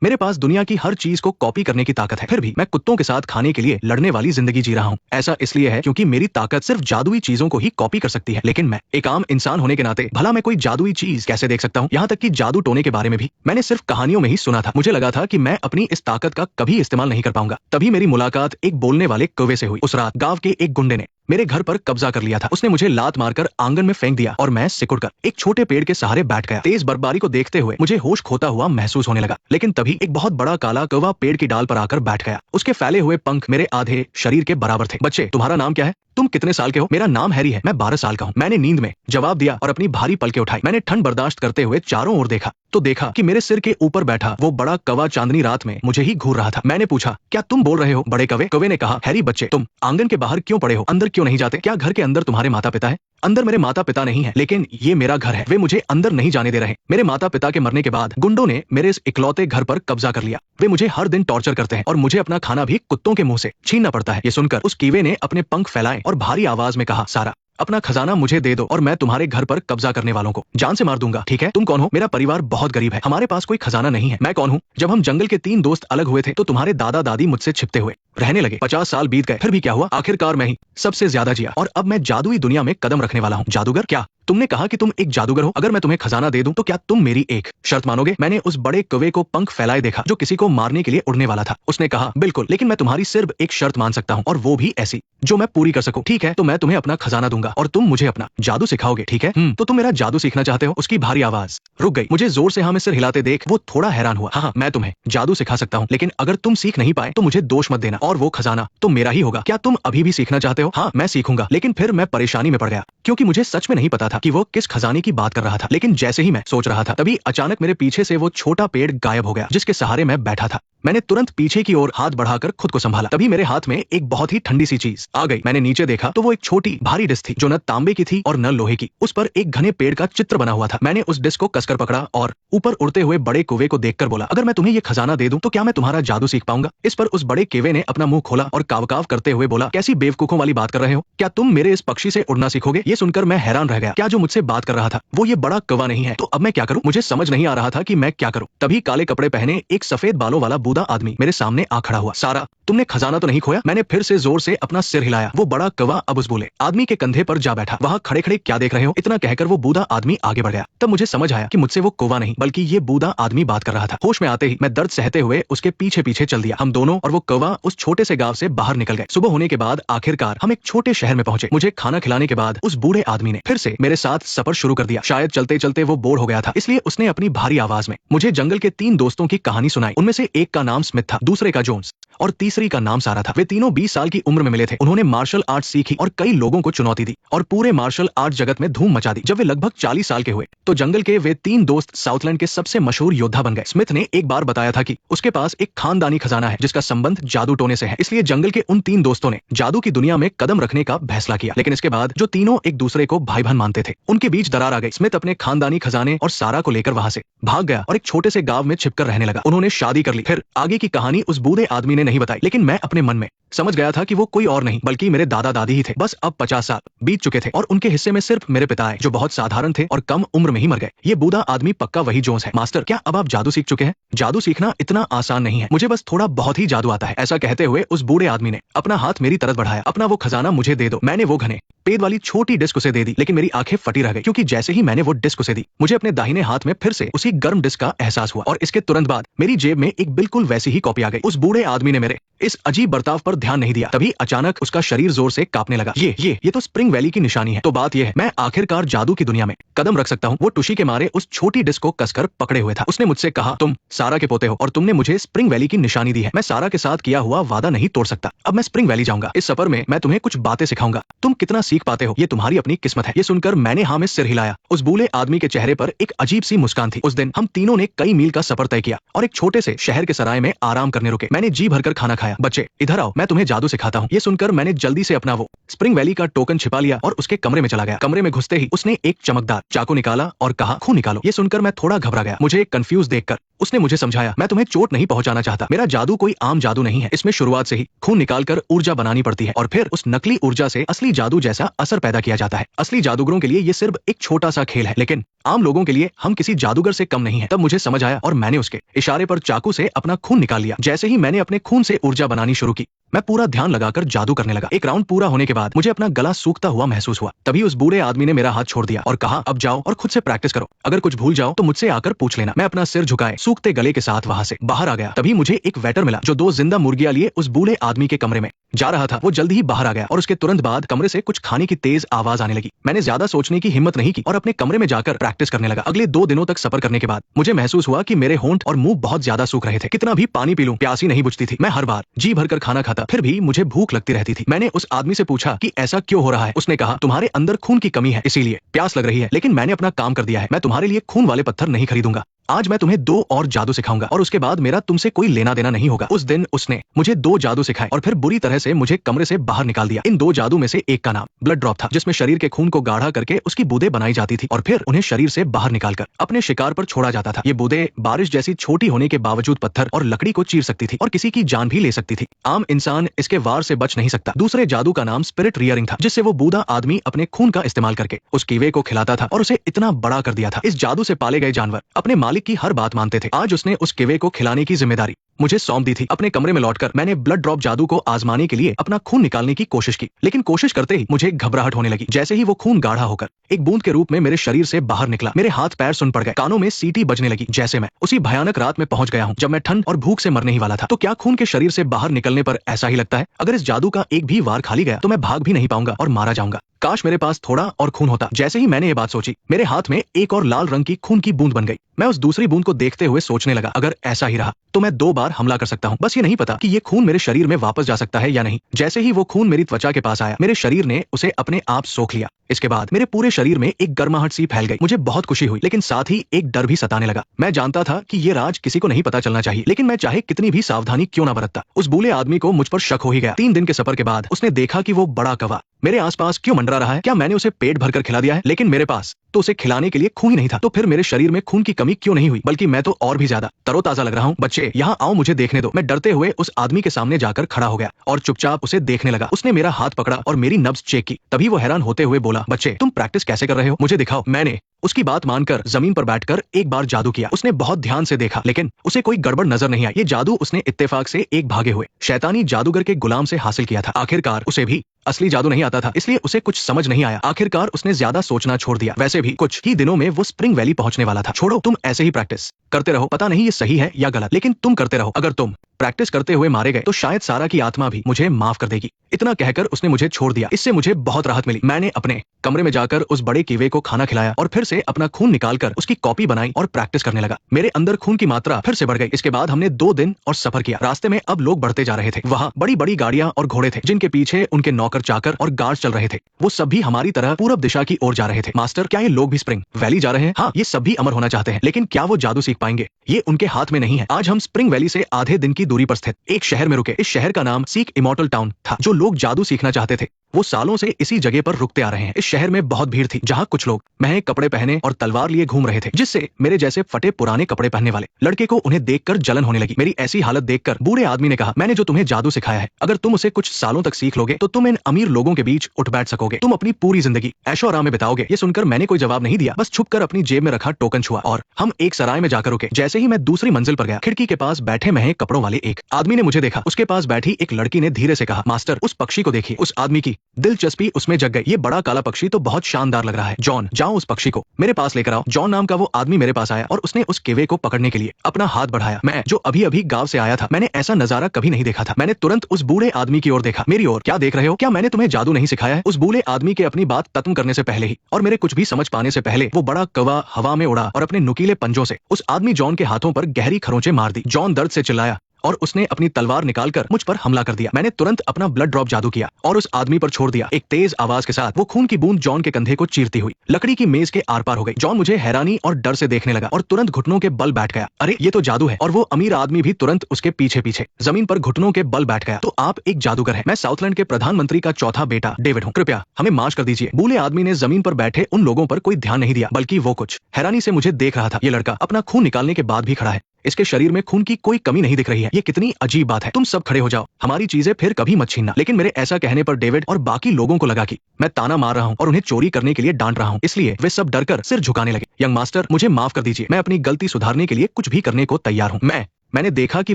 मेरे पास दुनिया की हर चीज को कॉपी करने की ताकत है, फिर भी मैं कुत्तों के साथ खाने के लिए लड़ने वाली जिंदगी जी रहा हूँ। ऐसा इसलिए है क्योंकि मेरी ताकत सिर्फ जादुई चीजों को ही कॉपी कर सकती है, लेकिन मैं एक आम इंसान होने के नाते भला मैं कोई जादुई चीज कैसे देख सकता हूँ। यहाँ तक कि जादू टोने के बारे में भी मैंने सिर्फ कहानियों में ही सुना था। मुझे लगा था कि मैं अपनी इस ताकत का कभी इस्तेमाल नहीं कर पाऊंगा। तभी मेरी मुलाकात एक बोलने वाले कौवे से हुई। उस रात गांव के एक गुंडे ने मेरे घर पर कब्जा कर लिया था। उसने मुझे लात मारकर आंगन में फेंक दिया और मैं सिकुड़कर एक छोटे पेड़ के सहारे बैठ गया। तेज बर्फबारी को देखते हुए मुझे होश खोता हुआ महसूस होने लगा, लेकिन तभी एक बहुत बड़ा काला कौवा पेड़ की डाल पर आकर बैठ गया। उसके फैले हुए पंख मेरे आधे शरीर के बराबर थे। बच्चे, तुम्हारा नाम क्या है? तुम कितने साल के हो? मेरा नाम हैरी है, मैं 12 साल का हूँ। मैंने नींद में जवाब दिया और अपनी भारी पलकें उठाई। मैंने ठंड बर्दाश्त करते हुए चारों ओर देखा तो देखा कि मेरे सिर के ऊपर बैठा वो बड़ा कौवा चांदनी रात में मुझे ही घूर रहा था। मैंने पूछा, क्या तुम बोल रहे हो बड़े कौवे? कौवे ने कहा, हैरी बच्चे, तुम आंगन के बाहर क्यों पड़े हो? अंदर क्यों नहीं जाते? क्या घर के अंदर तुम्हारे माता पिता है? अंदर मेरे माता पिता नहीं है, लेकिन ये मेरा घर है। वे मुझे अंदर नहीं जाने दे रहे। मेरे माता पिता के मरने के बाद गुंडों ने मेरे इस इकलौते घर पर कब्जा कर लिया। वे मुझे हर दिन टॉर्चर करते हैं और मुझे अपना खाना भी कुत्तों के मुंह से छीनना पड़ता है। ये सुनकर उस कीवे ने अपने पंख फैलाए और भारी आवाज में कहा, सारा, अपना खजाना मुझे दे दो और मैं तुम्हारे घर पर कब्जा करने वालों को जान से मार दूंगा। ठीक है? तुम कौन हो? मेरा परिवार बहुत गरीब है, हमारे पास कोई खजाना नहीं है। मैं कौन हूँ? जब हम जंगल के 3 दोस्त अलग हुए थे तो तुम्हारे दादा दादी मुझसे छिपते हुए रहने लगे। 50 साल बीत गए, फिर भी क्या हुआ? आखिरकार मैं ही सबसे ज्यादा जिया और अब मैं जादुई दुनिया में कदम रखने वाला हूँ। जादूगर? क्या तुमने कहा कि तुम एक जादूगर हो? अगर मैं तुम्हें खजाना दे दूं तो क्या तुम मेरी एक शर्त मानोगे? मैंने उस बड़े कौवे को पंख फैलाए देखा जो किसी को मारने के लिए उड़ने वाला था। उसने कहा, बिल्कुल, लेकिन मैं तुम्हारी सिर्फ एक शर्त मान सकता हूँ और वो भी ऐसी जो मैं पूरी कर सकूं। ठीक है, तो मैं तुम्हें अपना खजाना दूंगा और तुम मुझे अपना जादू सिखाओगे। ठीक है? तो तुम मेरा जादू सीखना चाहते हो? उसकी भारी आवाज रुक गई। मुझे जोर से हाँ में सिर हिलाते देख वो थोड़ा हैरान हुआ। हाँ, मैं तुम्हें जादू सिखा सकता हूँ, लेकिन अगर तुम सीख नहीं पाए तो मुझे दोष मत देना और वो खजाना तो मेरा ही होगा। क्या तुम अभी भी सीखना चाहते हो? हाँ, मैं सीखूंगा। लेकिन फिर मैं परेशानी में पड़ गया क्योंकि मुझे सच में नहीं पता था कि वो किस खजाने की बात कर रहा था। लेकिन जैसे ही मैं सोच रहा था तभी अचानक मेरे पीछे से वो छोटा पेड़ गायब हो गया जिसके सहारे मैं बैठा था। मैंने तुरंत पीछे की ओर हाथ बढ़ाकर खुद को संभाला। तभी मेरे हाथ में एक बहुत ही ठंडी सी चीज आ गई। मैंने नीचे देखा तो वो एक छोटी भारी डिस्क थी जो न तांबे की थी और न लोहे की। उस पर एक घने पेड़ का चित्र बना हुआ था। मैंने उस डिस्क को कसकर पकड़ा और ऊपर उड़ते हुए बड़े कौवे को देखकर बोला, अगर मैं तुम्हें ये खजाना दे दूं तो क्या मैं तुम्हारा जादू सीख पाऊंगा? इस पर उस बड़े कौवे ने अपना मुंह खोला और काव काव करते हुए बोला, कैसी बेवकूफों वाली बात कर रहे हो? क्या तुम मेरे इस पक्षी से उड़ना सीखोगे? ये सुनकर मैं हैरान रह गया। क्या जो मुझसे बात कर रहा था वो ये बड़ा कौवा नहीं है? तो अब मैं क्या करूं? मुझे समझ नहीं आ रहा था कि मैं क्या करूं। तभी काले कपड़े पहने एक सफेद बालों वाला बूढ़ा आदमी मेरे सामने आ खड़ा हुआ। सारा, तुमने खजाना तो नहीं खोया? मैंने फिर से जोर से अपना सिर हिलाया। वो बड़ा कौवा अब उस बोले आदमी के कंधे पर जा बैठा। वहां खड़े खड़े क्या देख रहे हो? इतना कहकर वो बूढ़ा आदमी आगे बढ़ गया। तब मुझे समझ आया कि मुझसे वो कौवा नहीं बल्कि ये बूढ़ा आदमी बात कर रहा था। होश में आते ही मैं दर्द सहते हुए उसके पीछे पीछे चल दिया। हम दोनों और वो कौवा उस छोटे से गांव से बाहर निकल गए। सुबह होने के बाद आखिरकार हम एक छोटे शहर में पहुंचे। मुझे खाना खिलाने के बाद उस बूढ़े आदमी ने फिर से मेरे साथ सफर शुरू कर दिया। शायद चलते चलते वो बोर हो गया था, इसलिए उसने अपनी भारी आवाज में मुझे जंगल के 3 दोस्तों की कहानी सुनाई। उनमें से एक का नाम स्मिथ था, दूसरे का जोन्स और तीसरी का नाम सारा था। वे तीनों 20 साल की उम्र में मिले थे। उन्होंने मार्शल आर्ट सीखी और कई लोगों को चुनौती दी और पूरे मार्शल आर्ट जगत में धूम मचा दी। जब वे लगभग 40 साल के हुए तो जंगल के वे 3 दोस्त साउथलैंड के सबसे मशहूर योद्धा बन गए। स्मिथ ने एक बार बताया था कि उसके पास एक खानदानी खजाना है जिसका संबंध जादू टोने से है, इसलिए जंगल के उन 3 दोस्तों ने जादू की दुनिया में कदम रखने का फैसला किया। लेकिन इसके बाद जो तीनों एक दूसरे को भाई बहन मानते थे उनके बीच दरार आ गई। स्मिथ अपने खानदानी खजाने और सारा को लेकर वहां से भाग गया और एक छोटे से गांव में छिपकर रहने लगा। उन्होंने शादी कर ली। फिर आगे की कहानी उस बूढ़े आदमी ने नहीं बताई, लेकिन मैं अपने मन में समझ गया था कि वो कोई और नहीं बल्कि मेरे दादा दादी ही थे। बस अब 50 साल बीत चुके थे और उनके हिस्से में सिर्फ मेरे पिता आए जो बहुत साधारण थे और कम उम्र में ही मर गए। ये बूढ़ा आदमी पक्का वही जोन्स है। मास्टर, क्या अब आप जादू सीख चुके हैं? जादू सीखना इतना आसान नहीं है, मुझे बस थोड़ा बहुत ही जादू आता है। ऐसा कहते हुए उस बूढ़े आदमी ने अपना हाथ मेरी तरफ बढ़ाया। अपना वो खजाना मुझे दे दो। मैंने वो घने पेड़ वाली छोटी डिस्क उसे दे दी, लेकिन मेरी आंखें फटी रह गई क्योंकि जैसे ही मैंने वो डिस्क उसे दी मुझे अपने दाहिने हाथ में फिर से उसी गर्म डिस्क का एहसास हुआ और इसके तुरंत बाद मेरी जेब में एक बिल्कुल वैसी ही कॉपी आ गई। उस बूढ़े आदमी ने मेरे इस अजीब बर्ताव पर ध्यान नहीं दिया। तभी अचानक उसका शरीर जोर से कांपने लगा। ये तो स्प्रिंग वैली की निशानी है। तो बात यह है, मैं आखिरकार जादू की दुनिया में कदम रख सकता हूँ। वो टुशी के मारे उस छोटी डिस्क को कसकर पकड़े हुए था। उसने मुझसे कहा, तुम सारा के पोते हो और तुमने मुझे स्प्रिंग वैली की निशानी दी है। मैं सारा के साथ किया हुआ वादा नहीं तोड़ सकता। अब मैं स्प्रिंग वैली जाऊंगा। इस सफर में मैं तुम्हें कुछ बातें सिखाऊंगा। तुम कितना सीख पाते हो ये तुम्हारी अपनी किस्मत है। ये सुनकर मैंने हाँ में सिर हिलाया। उस बूढ़े आदमी के चेहरे पर एक अजीब सी मुस्कान थी। उस दिन हम तीनों ने कई मील का सफर तय किया और एक छोटे से शहर के सराय में आराम करने रुके। मैंने जी भरकर खाना खाया। बच्चे इधर आओ, मैं तुम्हें जादू सिखाता हूँ। ये सुनकर मैंने जल्दी से अपना वो स्प्रिंग वैली का टोकन छिपा लिया और उसके कमरे में चला गया। कमरे में घुसते ही उसने एक चमकदार चाकू निकाला और कहा, खून निकालो। ये सुनकर मैं थोड़ा घबरा गया। मुझे कंफ्यूज देखकर उसने मुझे समझाया, मैं तुम्हें चोट नहीं पहुंचाना चाहता। मेरा जादू कोई आम जादू नहीं है। इसमें शुरुआत से ही खून निकालकर ऊर्जा बनानी पड़ती है और फिर उस नकली ऊर्जा से असली जादू जैसा असर पैदा किया जाता है। असली जादूगरों के लिए ये सिर्फ एक छोटा सा खेल है, लेकिन आम लोगों के लिए हम किसी जादूगर से कम नहीं है। तब मुझे समझ आया और मैंने उसके इशारे पर चाकू से अपना खून निकाल लिया। जैसे ही मैंने अपने खून से ऊर्जा बनानी शुरू की, मैं पूरा ध्यान लगाकर जादू करने लगा। एक राउंड पूरा होने के बाद मुझे अपना गला सूखता हुआ महसूस हुआ। तभी उस बूढ़े आदमी ने मेरा हाथ छोड़ दिया और कहा, अब जाओ और खुद से प्रैक्टिस करो। अगर कुछ भूल जाओ तो मुझसे आकर पूछ लेना। मैं अपना सिर झुकाए सूखते गले के साथ वहां से बाहर आ गया। तभी मुझे एक वेटर मिला जो 2 जिंदा मुर्गियां लिए उस बूढ़े आदमी के कमरे में जा रहा था। वो जल्द ही बाहर आ गया और उसके तुरंत बाद कमरे से कुछ खाने की तेज आवाज आने लगी। मैंने ज्यादा सोचने की हिम्मत नहीं की और अपने कमरे में जाकर प्रैक्टिस करने लगा। अगले 2 दिनों तक सफर करने के बाद मुझे महसूस हुआ कि मेरे होंठ और मुंह बहुत ज्यादा सूख रहे थे। कितना भी पानी पी लूं, प्यास ही नहीं बुझती थी। मैं हर बार जी भरकर खाना खाता, फिर भी मुझे भूख लगती रहती थी। मैंने उस आदमी से पूछा कि ऐसा क्यों हो रहा है। उसने कहा, तुम्हारे अंदर खून की कमी है, इसीलिए प्यास लग रही है। लेकिन मैंने अपना काम कर दिया है। मैं तुम्हारे लिए खून वाले पत्थर नहीं खरीदूंगा। आज मैं तुम्हें 2 और जादू सिखाऊंगा और उसके बाद मेरा तुमसे कोई लेना देना नहीं होगा। उस दिन उसने मुझे 2 जादू सिखाए और फिर बुरी तरह से मुझे कमरे से बाहर निकाल दिया। इन 2 जादू में से एक का नाम ब्लड ड्रॉप था, जिसमें शरीर के खून को गाढ़ा करके उसकी बूंदें बनाई जाती थी और फिर उन्हें शरीर से बाहर निकालकर अपने शिकार पर छोड़ा जाता था। ये बूंदें बारिश जैसी छोटी होने के बावजूद पत्थर और लकड़ी को चीर सकती थी और किसी की जान भी ले सकती थी। आम इंसान इसके वार से बच नहीं सकता। दूसरे जादू का नाम स्पिरिट रियरिंग था, जिससे वो बूढ़ा आदमी अपने खून का इस्तेमाल करके उस कीवे को खिलाता था और उसे इतना बड़ा कर दिया था। इस जादू से पाले गए जानवर अपने मालिक की हर बात मानते थे। आज उसने उस कीवे को खिलाने की जिम्मेदारी मुझे सौंप दी थी। अपने कमरे में लौटकर मैंने ब्लड ड्रॉप जादू को आजमाने के लिए अपना खून निकालने की कोशिश की, लेकिन कोशिश करते ही मुझे घबराहट होने लगी। जैसे ही वो खून गाढ़ा होकर एक बूंद के रूप में मेरे शरीर से बाहर निकला, मेरे हाथ पैर सुन पड़ गए, कानों में सीटी बजने लगी, जैसे मैं उसी भयानक रात में पहुंच गया हूं जब मैं ठंड और भूख से मरने ही वाला था। तो क्या खून के शरीर से बाहर निकलने पर ऐसा ही लगता है? अगर इस जादू का एक भी वार खाली गया तो मैं भाग भी नहीं पाऊंगा और मारा जाऊंगा। काश मेरे पास थोड़ा और खून होता। जैसे ही मैंने ये बात सोची, मेरे हाथ में एक और लाल रंग की खून की बूंद बन गई। मैं उस दूसरी बूंद को देखते हुए सोचने लगा, अगर ऐसा ही रहा तो मैं 2 बार हमला कर सकता हूँ। बस ये नहीं पता कि ये खून मेरे शरीर में वापस जा सकता है या नहीं। जैसे ही वो खून मेरी त्वचा के पास आया, मेरे शरीर ने उसे अपने आप सोख लिया। इसके बाद मेरे पूरे शरीर में एक गर्माहट सी फैल गई। मुझे बहुत खुशी हुई, लेकिन साथ ही एक डर भी सताने लगा। मैं जानता था कि ये राज किसी को नहीं पता चलना चाहिए, लेकिन मैं चाहे कितनी भी सावधानी क्यों ना बरतता, उस बूढ़े आदमी को मुझ पर शक हो ही गया। 3 दिन के सफर के बाद उसने देखा कि वो बड़ा कौवा मेरे आसपास क्यों मंडरा रहा है। क्या मैंने उसे पेट भरकर खिला दिया है? लेकिन मेरे पास तो उसे खिलाने के लिए खून ही नहीं था। तो फिर मेरे शरीर में खून की कमी क्यों नहीं हुई, बल्कि मैं तो और भी ज्यादा तरोताजा लग रहा हूँ। बच्चे, यहाँ आओ, मुझे देखने दो। मैं डरते हुए उस आदमी के सामने जाकर खड़ा हो गया और चुपचाप उसे देखने लगा। उसने मेरा हाथ पकड़ा और मेरी नब्ज चेक की। तभी वो हैरान होते हुए बोला, बच्चे, तुम प्रैक्टिस कैसे कर रहे हो? मुझे दिखाओ। मैंने उसकी बात मानकर जमीन पर बैठकर एक बार जादू किया। उसने बहुत ध्यान से देखा, लेकिन उसे कोई गड़बड़ नजर नहीं आई। ये जादू उसने इत्तेफाक से एक भागे हुए शैतानी जादूगर के गुलाम से हासिल किया था। आखिरकार उसे भी असली जादू नहीं आता था, इसलिए उसे कुछ समझ नहीं आया। आखिरकार उसने ज्यादा सोचना छोड़ दिया। वैसे भी कुछ ही दिनों में वो स्प्रिंग वैली पहुंचने वाला था। छोड़ो, तुम ऐसे ही प्रैक्टिस करते रहो। पता नहीं ये सही है या गलत, लेकिन तुम करते रहो। अगर तुम प्रैक्टिस करते हुए मारे गए तो शायद सारा की आत्मा भी मुझे माफ कर देगी। इतना कहकर उसने मुझे छोड़ दिया। इससे मुझे बहुत राहत मिली। मैंने अपने कमरे में जाकर उस बड़े कीवे को खाना खिलाया और फिर से अपना खून निकालकर उसकी कॉपी बनाई और प्रैक्टिस करने लगा। मेरे अंदर खून की मात्रा फिर से बढ़ गई। इसके बाद हमने 2 दिन और सफर किया। रास्ते में अब लोग बढ़ते जा रहे थे। वहाँ बड़ी बड़ी गाड़ियां और घोड़े थे, जिनके पीछे उनके नौकर चाकर और गार्ड चल रहे थे। वो सब भी हमारी तरह पूरब दिशा की ओर जा रहे थे। मास्टर, क्या ये लोग भी स्प्रिंग वैली जा रहे हैं? हाँ, ये सब भी अमर होना चाहते हैं, लेकिन क्या वो जादू सीख पाएंगे? ये उनके हाथ में नहीं है। आज हम स्प्रिंग वैली से आधे दिन की दूरी पर स्थित एक शहर में रुके। इस शहर का नाम सीक इमॉर्टल टाउन था। जो लोग जादू सीखना चाहते थे वो सालों से इसी जगह पर रुकते आ रहे हैं। इस शहर में बहुत भीड़ थी, जहाँ कुछ लोग महंगे कपड़े पहने और तलवार लिए घूम रहे थे, जिससे मेरे जैसे फटे पुराने कपड़े पहनने वाले लड़के को उन्हें देखकर जलन होने लगी। मेरी ऐसी हालत देखकर बूढ़े आदमी ने कहा, मैंने जो तुम्हें जादू सिखाया है, अगर तुम उसे कुछ सालों तक सीख लोगे तो तुम इन अमीर लोगों के बीच उठ बैठ सकोगे। तुम अपनी पूरी जिंदगी ऐशो आराम में बिताओगे। ये सुनकर मैंने कोई जवाब नहीं दिया, बस छुपकर अपनी जेब में रखा टोकन छुआ और हम एक सराय में जाकर रुके। जैसे ही मैं दूसरी मंजिल पर गया, खिड़की के पास बैठे महंगे कपड़ों वाले एक आदमी ने मुझे देखा। उसके पास बैठी एक लड़की ने धीरे से कहा, मास्टर, उस पक्षी को देखिए। उस आदमी की दिलचस्पी उसमें जग गई। ये बड़ा काला पक्षी तो बहुत शानदार लग रहा है। जॉन, जाओ उस पक्षी को मेरे पास लेकर आओ। जॉन नाम का वो आदमी मेरे पास आया और उसने उस कीवे को पकड़ने के लिए अपना हाथ बढ़ाया। मैं जो अभी अभी गांव से आया था, मैंने ऐसा नजारा कभी नहीं देखा था। मैंने तुरंत उस बूढ़े आदमी की ओर देखा। मेरी ओर क्या देख रहे हो? क्या मैंने तुम्हें जादू नहीं सिखाया है? उस बूढ़े आदमी के अपनी बात खत्म करने से पहले ही और मेरे कुछ भी समझ पाने से पहले वो बड़ा कौवा हवा में उड़ा और अपने नुकीले पंजों से उस आदमी जॉन के हाथों पर गहरी खरोंचें मार दी। जॉन दर्द से चिल्लाया और उसने अपनी तलवार निकालकर मुझ पर हमला कर दिया। मैंने तुरंत अपना ब्लड ड्रॉप जादू किया और उस आदमी पर छोड़ दिया। एक तेज आवाज के साथ वो खून की बूंद जॉन के कंधे को चीरती हुई लकड़ी की मेज के आर पार हो गई। जॉन मुझे हैरानी और डर से देखने लगा और तुरंत घुटनों के बल बैठ गया। अरे ये तो जादू है। और वो अमीर आदमी भी तुरंत उसके पीछे पीछे जमीन पर घुटनों के बल बैठ गया। तो आप एक जादूगर हैं। मैं साउथलैंड के प्रधानमंत्री का चौथा बेटा डेविड हूँ। कृपया हमें माफ कर दीजिए। बूले आदमी ने जमीन पर बैठे उन लोगों पर कोई ध्यान नहीं दिया, बल्कि वो कुछ हैरानी से मुझे देख रहा था। ये लड़का अपना खून निकालने के बाद भी खड़ा है। इसके शरीर में खून की कोई कमी नहीं दिख रही है। ये कितनी अजीब बात है। तुम सब खड़े हो जाओ, हमारी चीजें फिर कभी मत छीनना। लेकिन मेरे ऐसा कहने पर डेविड और बाकी लोगों को लगा कि मैं ताना मार रहा हूँ और उन्हें चोरी करने के लिए डांट रहा हूँ, इसलिए वे सब डरकर सिर झुकाने लगे। यंग मास्टर, मुझे माफ कर दीजिए। मैं अपनी गलती सुधारने के लिए कुछ भी करने को तैयार हूँ। मैंने देखा कि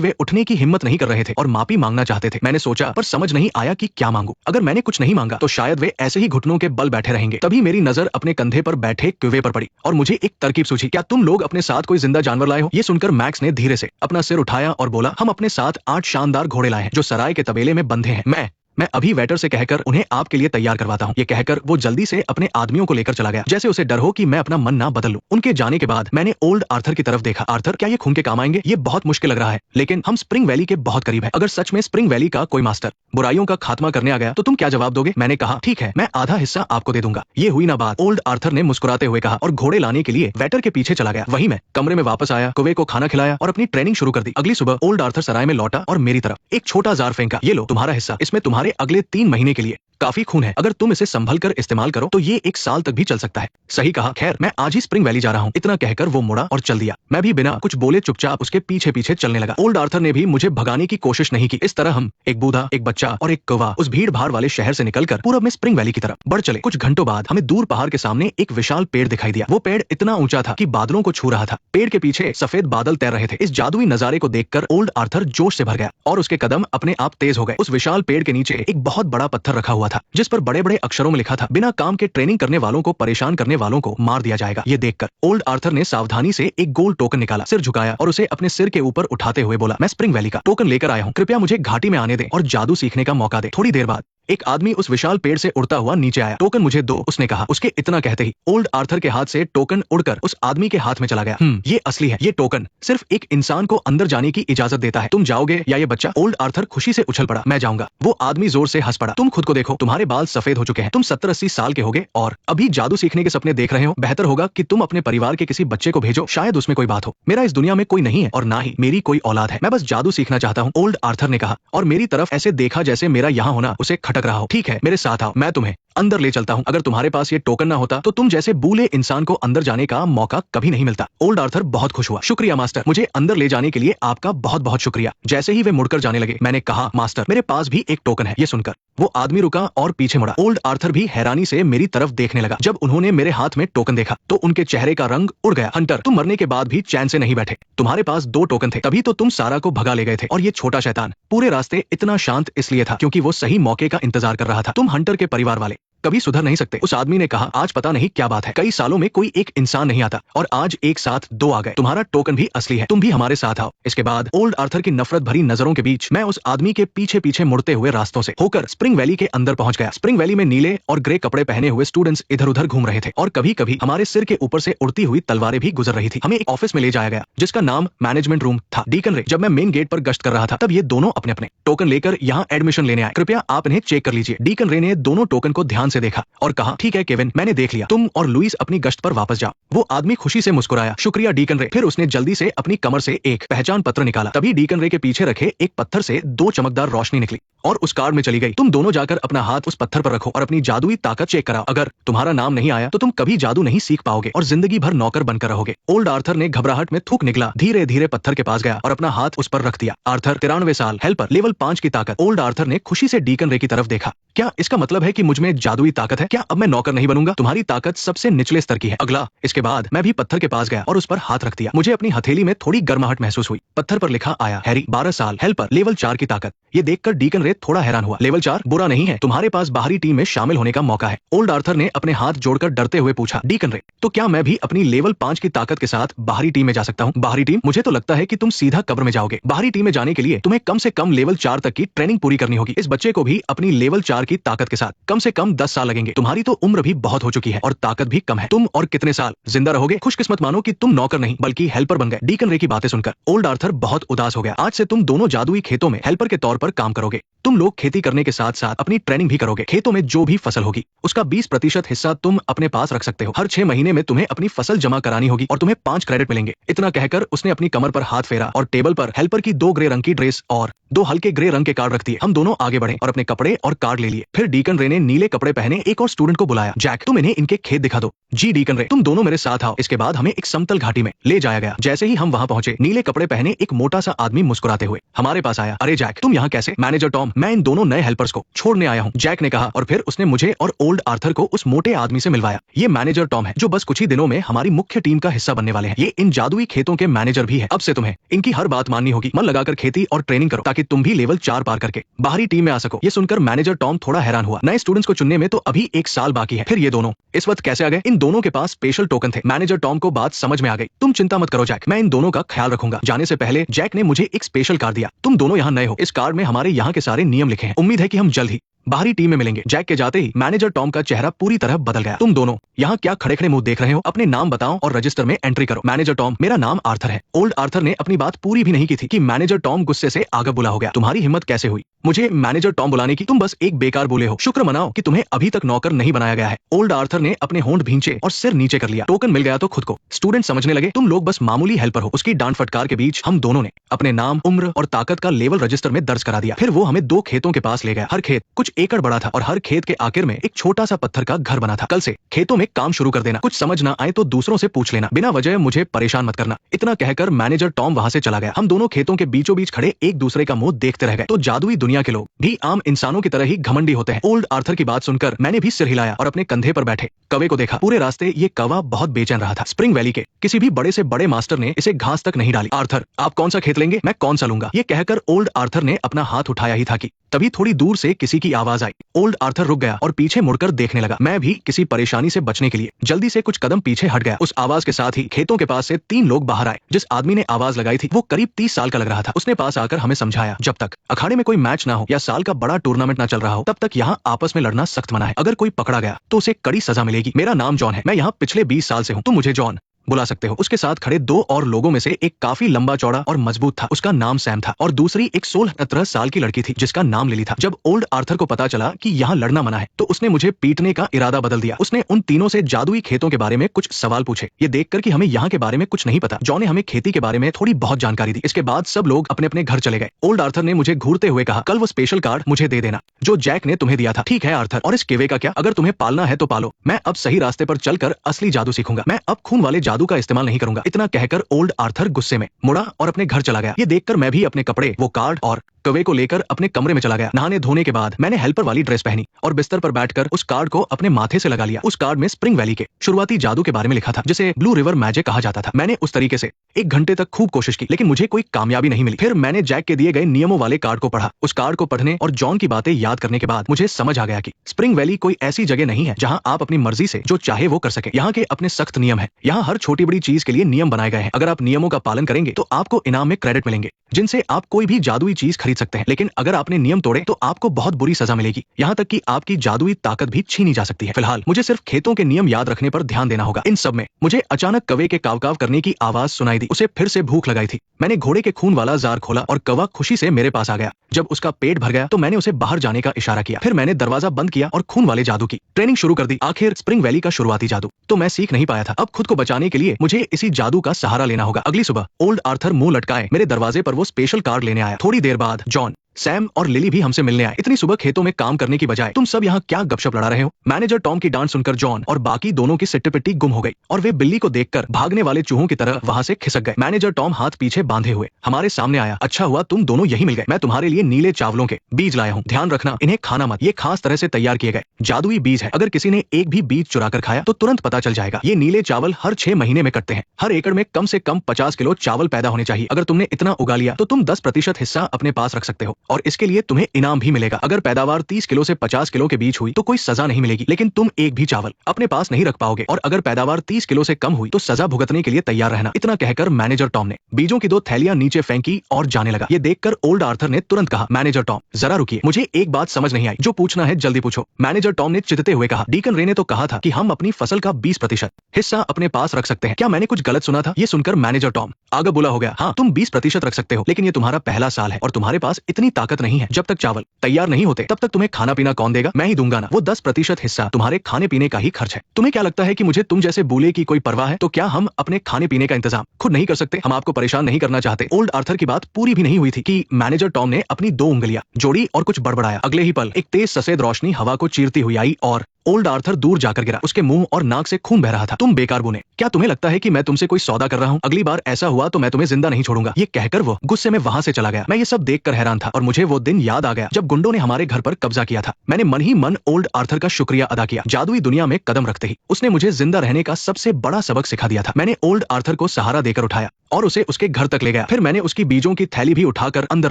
वे उठने की हिम्मत नहीं कर रहे थे और माफी मांगना चाहते थे। मैंने सोचा, पर समझ नहीं आया कि क्या मांगू। अगर मैंने कुछ नहीं मांगा तो शायद वे ऐसे ही घुटनों के बल बैठे रहेंगे। तभी मेरी नजर अपने कंधे पर बैठे कुएं पर पड़ी और मुझे एक तरकीब सूझी। क्या तुम लोग अपने साथ कोई जिंदा जानवर लाए हो? ये सुनकर मैक्स ने धीरे से अपना सिर उठाया और बोला, हम अपने साथ 8 शानदार घोड़े लाए हैं जो सराय के तबेले में बंधे हैं। मैं अभी वेटर से कहकर उन्हें आपके लिए तैयार करवाता हूँ। ये कहकर वो जल्दी से अपने आदमियों को लेकर चला गया, जैसे उसे डर हो कि मैं अपना मन ना बदल लूं। उनके जाने के बाद मैंने ओल्ड आर्थर की तरफ देखा। आर्थर, क्या ये खून के काम आएंगे? ये बहुत मुश्किल लग रहा है, लेकिन हम स्प्रिंग वैली के बहुत करीब है। अगर सच में स्प्रिंग वैली का कोई मास्टर बुराइयों का खात्मा करने आ गया तो तुम क्या जवाब दोगे? मैंने कहा, ठीक है, मैं आधा हिस्सा आपको दे दूंगा। ये हुई ना बात। ओल्ड आर्थर ने मुस्कुराते हुए कहा और घोड़े लाने के लिए वेटर के पीछे चला गया। वहीं मैं कमरे में वापस आया, कुएं को खाना खिलाया और अपनी ट्रेनिंग शुरू कर दी। अगली सुबह ओल्ड आर्थर सराय में लौटा और मेरी तरफ एक छोटा जार फेंका। ये लो तुम्हारा हिस्सा, इसमें तुम्हारे अगले 3 महीने के लिए काफी खून है। अगर तुम इसे संभल कर इस्तेमाल करो तो ये 1 साल तक भी चल सकता है। सही कहा। खैर, मैं आज ही स्प्रिंग वैली जा रहा हूँ। इतना कहकर वो मुड़ा और चल दिया। मैं भी बिना कुछ बोले चुपचाप उसके पीछे पीछे चलने लगा। ओल्ड आर्थर ने भी मुझे भगाने की कोशिश नहीं की। इस तरह हम, एक बूढ़ा, एक बच्चा और एक कौवा, उस भीड़ भाड़ वाले शहर से निकलकर पूरब में स्प्रिंग वैली की तरफ बढ़ चले। कुछ घंटों बाद हमें दूर पहाड़ के सामने एक विशाल पेड़ दिखाई दिया। वो पेड़ इतना ऊंचा था कि बादलों को छू रहा था। पेड़ के पीछे सफेद बादल तैर रहे थे। इस जादुई नजारे को देखकर ओल्ड आर्थर जोश से भर गया और उसके कदम अपने आप तेज हो गए। उस विशाल पेड़ के नीचे एक बहुत बड़ा पत्थर रखा हुआ था, जिस पर बड़े बड़े अक्षरों में लिखा था, बिना काम के ट्रेनिंग करने वालों को परेशान करने वालों को मार दिया जाएगा। ये देखकर ओल्ड आर्थर ने सावधानी से एक गोल्ड टोकन निकाला, सिर झुकाया और उसे अपने सिर के ऊपर उठाते हुए बोला, मैं स्प्रिंग वैली का टोकन लेकर आया हूँ। कृपया मुझे घाटी में आने दें और जादू सीखने का मौका दें। थोड़ी देर बाद एक आदमी उस विशाल पेड़ से उड़ता हुआ नीचे आया। टोकन मुझे दो, उसने कहा। उसके इतना कहते ही ओल्ड आर्थर के हाथ से टोकन उड़कर उस आदमी के हाथ में चला गया। ये असली है। ये टोकन सिर्फ एक इंसान को अंदर जाने की इजाजत देता है। तुम जाओगे या ये बच्चा? ओल्ड आर्थर खुशी से उछल पड़ा। मैं जाऊंगा। वो आदमी जोर से हंस पड़ा। तुम खुद को देखो, तुम्हारे बाल सफेद हो चुके हैं। तुम 70-80 साल के होगे और अभी जादू सीखने के सपने देख रहे हो। बेहतर होगा कि तुम अपने परिवार के किसी बच्चे को भेजो, शायद उसमें कोई बात हो। मेरा इस दुनिया में कोई नहीं है और ना ही मेरी कोई औलाद है। मैं बस जादू सीखना चाहता हूँ, ओल्ड आर्थर ने कहा और मेरी तरफ ऐसे देखा जैसे मेरा यहाँ होना उसे खटक रहा हो। ठीक है, मेरे साथ आओ, मैं तुम्हें अंदर ले चलता हूँ। अगर तुम्हारे पास ये टोकन ना होता तो तुम जैसे बूले इंसान को अंदर जाने का मौका कभी नहीं मिलता। ओल्ड आर्थर बहुत खुश हुआ। शुक्रिया मास्टर, मुझे अंदर ले जाने के लिए आपका बहुत बहुत शुक्रिया। जैसे ही वे मुड़कर जाने लगे, मैंने कहा, मास्टर, मेरे पास भी एक टोकन है। ये सुनकर वो आदमी रुका और पीछे मुड़ा। ओल्ड आर्थर भी हैरानी से मेरी तरफ देखने लगा। जब उन्होंने मेरे हाथ में टोकन देखा तो उनके चेहरे का रंग उड़ गया। हंटर, तुम मरने के बाद भी चैन से नहीं बैठे। तुम्हारे पास 2 टोकन थे, तभी तो तुम सारा को भगा ले गए थे। और ये छोटा शैतान पूरे रास्ते इतना शांत इसलिए था क्योंकि वो सही मौके का इंतजार कर रहा था। तुम हंटर के परिवार वाले कभी सुधर नहीं सकते। उस आदमी ने कहा, आज पता नहीं क्या बात है, कई सालों में कोई एक इंसान नहीं आता और आज एक साथ 2 आ गए। तुम्हारा टोकन भी असली है, तुम भी हमारे साथ आओ। इसके बाद ओल्ड आर्थर की नफरत भरी नजरों के बीच मैं उस आदमी के पीछे पीछे मुड़ते हुए रास्तों से होकर स्प्रिंग वैली के अंदर पहुंच गया। स्प्रिंग वैली में नीले और ग्रे कपड़े पहने हुए स्टूडेंट्स इधर उधर घूम रहे थे और कभी कभी हमारे सिर के ऊपर से उड़ती हुई तलवारें भी गुजर रही थी। हमें एक ऑफिस में ले जाया गया जिसका नाम मैनेजमेंट रूम था। डीकन रे, जब मैं मेन गेट पर गश्त कर रहा था तब ये दोनों अपने अपने टोकन लेकर यहाँ एडमिशन लेने आए। कृपया आप इन्हें चेक कर लीजिए। डीकन रे ने दोनों टोकन को ध्यान से देखा और कहा, ठीक है केविन, मैंने देख लिया। तुम और लुइस अपनी गश्त पर वापस जाओ। वो आदमी खुशी से मुस्कुराया। शुक्रिया डीकन रे। फिर उसने जल्दी से अपनी कमर से एक पहचान पत्र निकाला। तभी डीकन रे के पीछे रखे एक पत्थर से 2 चमकदार रोशनी निकली और उस कार्ड में चली गई। तुम दोनों जाकर अपना हाथ उस पत्थर पर रखो और अपनी जादुई ताकत चेक कराओ। अगर तुम्हारा नाम नहीं आया तो तुम कभी जादू नहीं सीख पाओगे और जिंदगी भर नौकर बनकर रहोगे। ओल्ड आर्थर ने घबराहट में थूक निकला, धीरे धीरे पत्थर के पास गया और अपना हाथ उस पर रख दिया। आर्थर 93 साल, हेल्पर, लेवल 5 की ताकत। ओल्ड आर्थर ने खुशी से डीकन रे की तरफ देखा। क्या इसका मतलब है कि मुझमें जादुई ताकत है? क्या अब मैं नौकर नहीं बनूंगा? तुम्हारी ताकत सबसे निचले स्तर की है। अगला। इसके बाद मैं भी पत्थर के पास गया और उस पर हाथ रख दिया। मुझे अपनी हथेली में थोड़ी गर्माहट महसूस हुई। पत्थर पर लिखा आया, हैरी, 12 साल, हेल्पर, लेवल 4 की ताकत। ये देखकर डीकन रे थोड़ा हैरान हुआ। लेवल 4 बुरा नहीं है, तुम्हारे पास बाहरी टीम में शामिल होने का मौका है। ओल्ड आर्थर ने अपने हाथ जोड़कर डरते हुए पूछा, डीकन रे, तो क्या मैं भी अपनी लेवल 5 की ताकत के साथ बाहरी टीम में जा सकता हूँ? बाहरी टीम? मुझे तो लगता है कि तुम सीधा कब्र में जाओगे। बाहरी टीम में जाने के लिए तुम्हें कम से कम लेवल 4 तक की ट्रेनिंग पूरी करनी होगी। इस बच्चे को भी अपनी लेवल 4 प्रकार की ताकत के साथ कम से कम 10 साल लगेंगे। तुम्हारी तो उम्र भी बहुत हो चुकी है और ताकत भी कम है। तुम और कितने साल जिंदा रहोगे? खुशकिस्मत मानो कि तुम नौकर नहीं बल्कि हेल्पर बन गए। डीकन रे की बातें सुनकर ओल्ड आर्थर बहुत उदास हो गया। आज से तुम दोनों जादुई खेतों में हेल्पर के तौर पर काम करोगे। तुम लोग खेती करने के साथ साथ अपनी ट्रेनिंग भी करोगे। खेतों में जो भी फसल होगी उसका 20% हिस्सा तुम अपने पास रख सकते हो। हर 6 महीने में तुम्हें अपनी फसल जमा करानी होगी और तुम्हें 5 क्रेडिट मिलेंगे। इतना कहकर उसने अपनी कमर पर हाथ फेरा और टेबल पर हेल्पर की 2 ग्रे रंग की ड्रेस और 2 हल्के ग्रे रंग के कार्ड रख दिए। हम दोनों आगे बढ़े और अपने कपड़े और कार्ड ले लिए। फिर डीकन रे ने नीले कपड़े पहने एक और स्टूडेंट को बुलाया। जैक, तुम इन्हें इनके खेत दिखा दो। जी डीकन रे, तुम दोनों मेरे साथ आओ। इसके बाद हमें एक समतल घाटी में ले जाया गया। जैसे ही हम वहां पहुंचे, नीले कपड़े पहने एक मोटा सा आदमी मुस्कुराते हुए हमारे पास आया। अरे जैक, तुम यहाँ कैसे? मैनेजर टॉम, मैं इन दोनों नए हेल्पर्स को छोड़ने आया हूँ, जैक ने कहा और फिर उसने मुझे और ओल्ड आर्थर को उस मोटे आदमी से मिलवाया। ये मैनेजर टॉम है जो बस कुछ ही दिनों में हमारी मुख्य टीम का हिस्सा बनने वाले हैं। ये इन जादुई खेतों के मैनेजर भी है। अब से तुम्हें इनकी हर बात माननी होगी। मन लगाकर खेती और ट्रेनिंग करो ताकि तुम भी लेवल 4 पार करके बाहरी टीम में आ सको। ये सुनकर मैनेजर टॉम थोड़ा हैरान हुआ। नए स्टूडेंट्स को चुनने में तो अभी 1 साल बाकी है। फिर ये दोनों इस वक्त कैसे आ गए? इन दोनों के पास स्पेशल टोकन थे। मैनेजर टॉम को बात समझ में आ गई। तुम चिंता मत करो जैक, मैं इन दोनों का ख्याल रखूंगा। जाने से पहले जैक ने मुझे एक स्पेशल कार्ड दिया। तुम दोनों यहाँ नए हो। इस कार्ड में हमारे यहाँ के सारे नियम लिखे हैं। उम्मीद है कि हम जल्द ही बाहरी टीम में मिलेंगे। जैक के जाते ही मैनेजर टॉम का चेहरा पूरी तरह बदल गया। तुम दोनों यहाँ क्या खड़े खड़े मुंह देख रहे हो? अपने नाम बताओ और रजिस्टर में एंट्री करो। मैनेजर टॉम, मेरा नाम आर्थर है। ओल्ड आर्थर ने अपनी बात पूरी भी नहीं की थी कि मैनेजर टॉम गुस्से से आगे बुला हो गया। तुम्हारी हिम्मत कैसे हुई मुझे मैनेजर टॉम बुलाने की? तुम बस एक बेकार बोले हो। शुक्र मनाओ कि तुम्हें अभी तक नौकर नहीं बनाया गया है। ओल्ड आर्थर ने अपने होंठ भींचे और सिर नीचे कर लिया। टोकन मिल गया तो खुद को स्टूडेंट समझने लगे। तुम लोग बस मामूली हेल्पर हो। उसकी डांट फटकार के बीच हम दोनों ने अपने नाम, उम्र और ताकत का लेवल रजिस्टर में दर्ज करा दिया। फिर वो हमें 2 खेतों के पास ले गया। हर खेत कुछ एकड़ बड़ा था और हर खेत के आखिर में एक छोटा सा पत्थर का घर बना था। कल से खेतों में काम शुरू कर देना। कुछ समझ ना आए तो दूसरों से पूछ लेना। बिना वजह मुझे परेशान मत करना। इतना कहकर मैनेजर टॉम वहां से चला गया। हम दोनों खेतों के बीचों बीच खड़े एक दूसरे का मुंह देखते रह गए। तो जादुई दुनिया के लोग भी आम इंसानों की तरह ही घमंडी होते हैं। ओल्ड आर्थर की बात सुनकर मैंने भी सिर हिलाया और अपने कंधे पर बैठे कौवे को देखा। पूरे रास्ते ये कौवा बहुत बेचैन रहा था। स्प्रिंग वैली के किसी भी बड़े से बड़े मास्टर ने इसे घास तक नहीं डाली। आर्थर, आप कौन सा खेत लेंगे? मैं कौन सा लूंगा? ये कहकर ओल्ड आर्थर ने अपना हाथ उठाया ही था कि तभी थोड़ी दूर से किसी की आवाज आई। ओल्ड आर्थर रुक गया और पीछे मुड़कर देखने लगा। मैं भी किसी परेशानी से बचने के लिए जल्दी से कुछ कदम पीछे हट गया। उस आवाज के साथ ही खेतों के पास से 3 लोग बाहर आए। जिस आदमी ने आवाज लगाई थी वो करीब 30 साल का लग रहा था। उसने पास आकर हमें समझाया, जब तक अखाड़े में कोई मैच ना हो या साल का बड़ा टूर्नामेंट ना चल रहा हो तब तक यहाँ आपस में लड़ना सख्त मना है। अगर कोई पकड़ा गया तो उसे कड़ी सजा मिलेगी। मेरा नाम जॉन है। मैं यहाँ पिछले 20 साल से हूँ। तुम मुझे जॉन बुला सकते हो। उसके साथ खड़े 2 और लोगों में से एक काफी लंबा चौड़ा और मजबूत था। उसका नाम सैम था और दूसरी एक 16-17 साल की लड़की थी जिसका नाम लिली था। जब ओल्ड आर्थर को पता चला कि यहाँ लड़ना मना है तो उसने मुझे पीटने का इरादा बदल दिया। उसने उन तीनों से जादुई खेतों के बारे में कुछ सवाल पूछे। ये देखकर कि हमें यहाँ के बारे में कुछ नहीं पता, जॉन ने हमें खेती के बारे में थोड़ी बहुत जानकारी दी। इसके बाद सब लोग अपने अपने घर चले गए। ओल्ड आर्थर ने मुझे घूरते हुए कहा, कल वो स्पेशल कार्ड मुझे दे देना जो जैक ने तुम्हें दिया था। ठीक है आर्थर, और इस केवे का क्या? अगर तुम्हें पालना है तो पालो। मैं अब सही रास्ते पर चलकर असली जादू सीखूंगा। मैं अब खून वाले जादू का इस्तेमाल नहीं करूंगा। इतना कहकर ओल्ड आर्थर गुस्से में मुड़ा और अपने घर चला गया। ये देखकर मैं भी अपने कपड़े, वो कार्ड और कौवे को लेकर अपने कमरे में चला गया। नहाने धोने के बाद मैंने हेल्पर वाली ड्रेस पहनी और बिस्तर पर बैठकर उस कार्ड को अपने माथे से लगा लिया। उस कार्ड में स्प्रिंग वैली के शुरुआती जादू के बारे में लिखा था जिसे ब्लू रिवर मैजिक कहा जाता था। मैंने उस तरीके से 1 घंटे तक खूब कोशिश की लेकिन मुझे कोई कामयाबी नहीं मिली। फिर मैंने जैक के दिए गए नियमों वाले कार्ड को पढ़ा। उस कार्ड को पढ़ने और जॉन की बातें याद करने के बाद मुझे समझ आ गया कि स्प्रिंग वैली कोई ऐसी जगह नहीं है जहाँ आप अपनी मर्जी से जो चाहे वो कर सके। यहाँ के अपने सख्त नियम है। यहाँ हर छोटी बड़ी चीज के लिए नियम बनाए गए हैं। अगर आप नियमों का पालन करेंगे तो आपको इनाम में क्रेडिट मिलेंगे जिनसे आप कोई भी जादुई चीज खरीद सकते हैं। लेकिन अगर आपने नियम तोड़े तो आपको बहुत बुरी सजा मिलेगी। यहाँ तक कि आपकी जादुई ताकत भी छीनी जा सकती है। फिलहाल मुझे सिर्फ खेतों के नियम याद रखने पर ध्यान देना होगा। इन सब में मुझे अचानक कौवे के काव-काव करने की आवाज सुनाई दी। उसे फिर से भूख लगाई थी। मैंने घोड़े के खून वाला जार खोला और कौवा खुशी से मेरे पास आ गया। जब उसका पेट भर गया तो मैंने उसे बाहर जाने का इशारा किया। फिर मैंने दरवाजा बंद किया और खून वाले जादू की ट्रेनिंग शुरू कर दी। आखिर स्प्रिंग वैली का शुरुआती जादू तो मैं सीख नहीं पाया था। अब खुद को बचाने के लिए मुझे इसी जादू का सहारा लेना होगा। अगली सुबह ओल्ड आर्थर मुंह लटकाए मेरे दरवाजे पर वो स्पेशल कार्ड लेने आया। थोड़ी देर बाद जॉन, सैम और लिली भी हमसे मिलने आए। इतनी सुबह खेतों में काम करने की बजाय तुम सब यहाँ क्या गपशप लड़ा रहे हो? मैनेजर टॉम की डांट सुनकर जॉन और बाकी दोनों की सिट्टी पिट्टी गुम हो गई और वे बिल्ली को देखकर भागने वाले चूहों की तरह वहां से खिसक गए। मैनेजर टॉम हाथ पीछे बांधे हुए हमारे सामने आया। अच्छा हुआ तुम दोनों यही मिल गए। मैं तुम्हारे लिए नीले चावलों के बीज लाया हूँ। ध्यान रखना इन्हें खाना मत। ये खास तरह से तैयार किए गए जादुई बीज है। अगर किसी ने एक भी बीज चुरा कर खाया तो तुरंत पता चल जाएगा। ये नीले चावल हर 6 महीने में कटते हैं। हर एकड़ में कम से कम 50 किलो चावल पैदा होने चाहिए। अगर तुमने इतना उगा लिया तो तुम 10% हिस्सा अपने पास रख सकते हो। और इसके लिए तुम्हें इनाम भी मिलेगा। अगर पैदावार 30 किलो से 50 किलो के बीच हुई तो कोई सजा नहीं मिलेगी, लेकिन तुम एक भी चावल अपने पास नहीं रख पाओगे, और अगर पैदावार 30 किलो से कम हुई तो सजा भुगतने के लिए तैयार रहना। इतना कहकर मैनेजर टॉम ने बीजों की 2 थैलियां नीचे फेंकी और जाने लगा। ये देखकर ओल्ड आर्थर ने तुरंत कहा, मैनेजर टॉम जरा रुकिए, मुझे एक बात समझ नहीं आई, जो पूछना है जल्दी पूछो। मैनेजर टॉम ने चिढ़ते हुए कहा, डीकन रे ने तो कहा था कि हम अपनी फसल का 20% हिस्सा अपने पास रख सकते हैं। क्या मैंने कुछ गलत सुना था? ये सुनकर मैनेजर टॉम आगे बुला हो गया। हाँ, तुम 20% रख सकते हो, लेकिन ये तुम्हारा पहला साल है और तुम्हारे पास इतनी ताकत नहीं है। जब तक चावल तैयार नहीं होते तब तक तुम्हें खाना पीना कौन देगा? मैं ही दूंगा ना। वो 10% हिस्सा तुम्हारे खाने पीने का ही खर्च है। तुम्हें क्या लगता है कि मुझे तुम जैसे बूले की कोई परवाह है? तो क्या हम अपने खाने पीने का इंतजाम खुद नहीं कर सकते? हम आपको परेशान नहीं करना चाहते। ओल्ड आर्थर की बात पूरी भी नहीं हुई थी कि मैनेजर टॉम ने अपनी 2 उंगलियां जोड़ी और कुछ बड़बड़ाया। अगले ही पल एक तेज सफेद रोशनी हवा को चीरती हुई आई और ओल्ड आर्थर दूर जाकर गिरा। उसके मुंह और नाक से खून बह रहा था। तुम बेकार बूने, क्या तुम्हें लगता है कि मैं तुमसे कोई सौदा कर रहा हूँ? अगली बार ऐसा हुआ तो मैं तुम्हें जिंदा नहीं छोड़ूंगा। ये कहकर वो गुस्से में वहां से चला गया। मैं ये सब देखकर हैरान था और मुझे वो दिन याद आ गया जब गुंडों ने हमारे घर पर कब्जा किया था। मैंने मन ही मन ओल्ड आर्थर का शुक्रिया अदा किया। जादुई दुनिया में कदम रखते ही उसने मुझे जिंदा रहने का सबसे बड़ा सबक सिखा दिया था। मैंने ओल्ड आर्थर को सहारा देकर उठाया और उसे उसके घर तक ले गया। फिर मैंने उसकी बीजों की थैली भी उठाकर अंदर